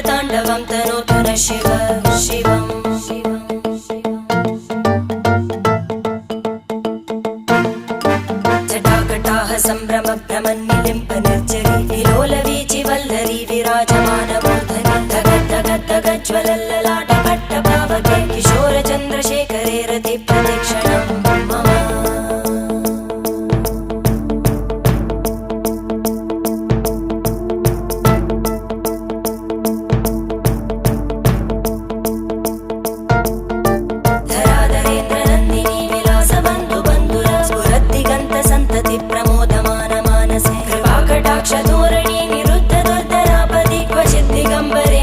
ताण्डवं तनोतु न शिव शिवम् जटाकटाः सम्भ्रम भ्रमन्निलिम्प निर्जरी विलोलवीचि वल्लरी विराजमानमूर्धनि धगद्धगद्धगज्ज्वलल्ललाट पट्टपावके किशोरचन्द्रशेखरे रति प्रदक्षिणं मम प्रमोदमान मानसे कृपाकटाक्षधोरणी निरुद्ध दुर्धरापदि क्वचित् दिगम्बरे